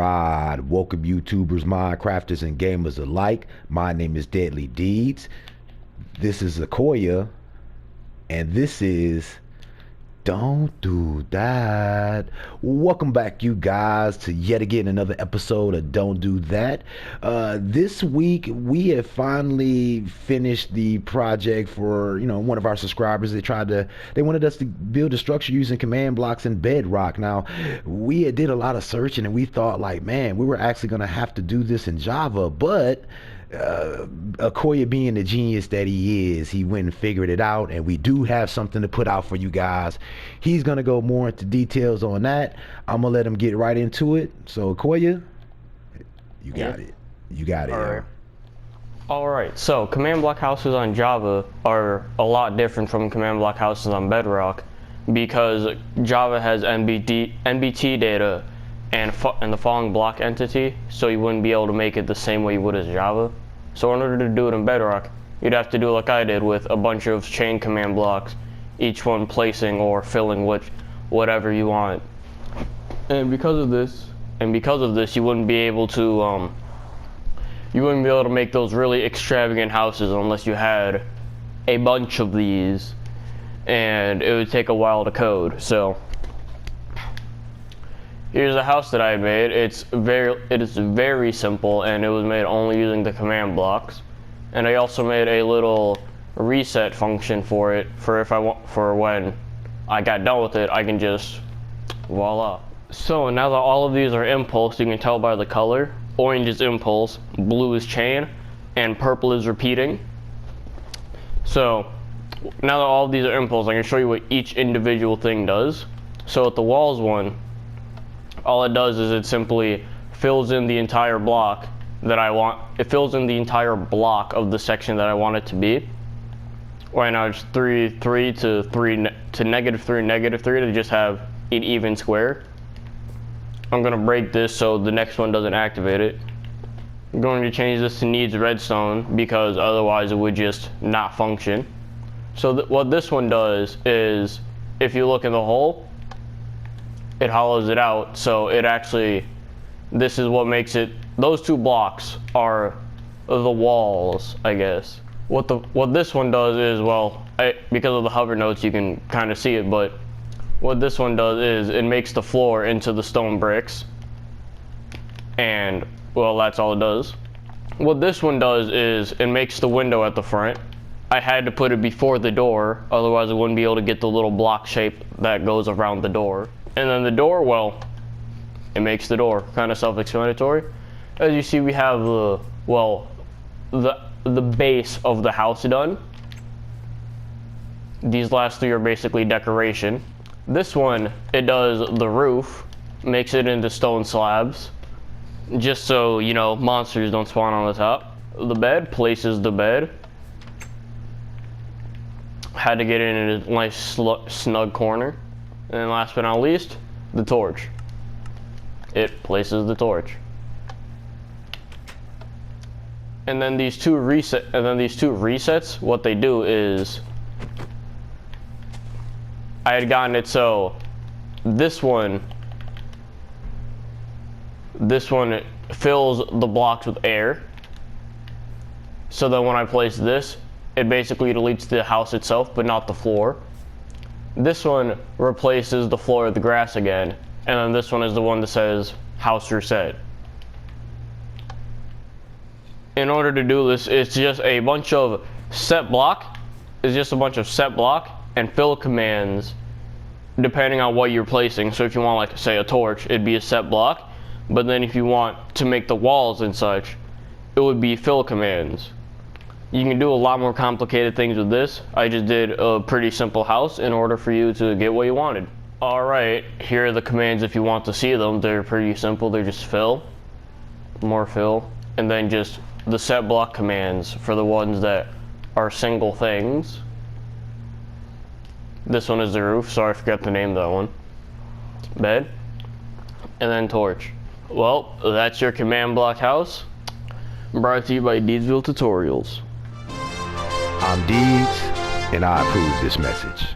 Alright, welcome YouTubers, Minecrafters, and gamers alike. My name is Deadly Deeds. This is Akoya, and this is Don't Do That. Welcome back, you guys, to yet again another episode of Don't Do That. This week we have finally finished the project for one of our subscribers. They wanted us to build a structure using command blocks and bedrock. Now we did a lot of searching and we thought, like, man, we were actually gonna have to do this in Java, but Akoya, being the genius that he is, he went and figured it out, and we do have something to put out for you guys. He's gonna go more into details on that. I'm gonna let him get right into it. So Akoya, you got it. You got it. All right. So command block houses on Java are a lot different from command block houses on Bedrock, because Java has NBT data and the following block entity, so you wouldn't be able to make it the same way you would as Java. So in order to do it in Bedrock, you'd have to do like I did with a bunch of chain command blocks, each one placing or filling whatever you want. And because of this, you wouldn't be able to make those really extravagant houses unless you had a bunch of these, and it would take a while to code. So here's a house that I made. It is very simple, and it was made only using the command blocks. And I also made a little reset function for it, for when I got done with it, I can just voila. So now that all of these are impulse, you can tell by the color. Orange is impulse, blue is chain, and purple is repeating. So now that all of these are impulse, I can show you what each individual thing does. So with the walls one, all it does is it simply fills in the entire block that I want. It fills in the entire block of the section that I want it to be. Right now it's 3 to -3 to just have an even square. I'm gonna break this so the next one doesn't activate it. I'm going to change this to needs redstone because otherwise it would just not function. So what this one does is, if you look in the hole, it hollows it out, so this is what makes it. Those two blocks are the walls, I guess. What this one does is, because of the hover nodes you can kind of see it, but what this one does is it makes the floor into the stone bricks, and that's all it does. What this one does is it makes the window at the front. I had to put it before the door, otherwise I wouldn't be able to get the little block shape that goes around the door. And then the door, it makes the door. Kind of self-explanatory. As you see, we have the base of the house done. These last three are basically decoration. This one, it does the roof, makes it into stone slabs, just so, monsters don't spawn on the top. The bed, places the bed. Had to get it in a nice snug corner. And then last but not least, the torch. It places the torch. And then these two resets, what they do is, I had gotten it so this one fills the blocks with air. So then when I place this, it basically deletes the house itself, but not the floor. This one replaces the floor of the grass again, and then this one is the one that says house reset. In order to do this, it's just a bunch of set block and fill commands depending on what you're placing. So if you want, like, say, a torch, it'd be a set block, but then if you want to make the walls and such, it would be fill commands. You can do a lot more complicated things with this. I just did a pretty simple house in order for you to get what you wanted. Alright, here are the commands if you want to see them. They're pretty simple. They're just fill, more fill, and then just the set block commands for the ones that are single things. This one is the roof. Sorry, I forgot to name that one. Bed, and then torch. Well, that's your command block house. Brought to you by D33DZVill3 Tutorials. I'm Deeds, and I approve this message.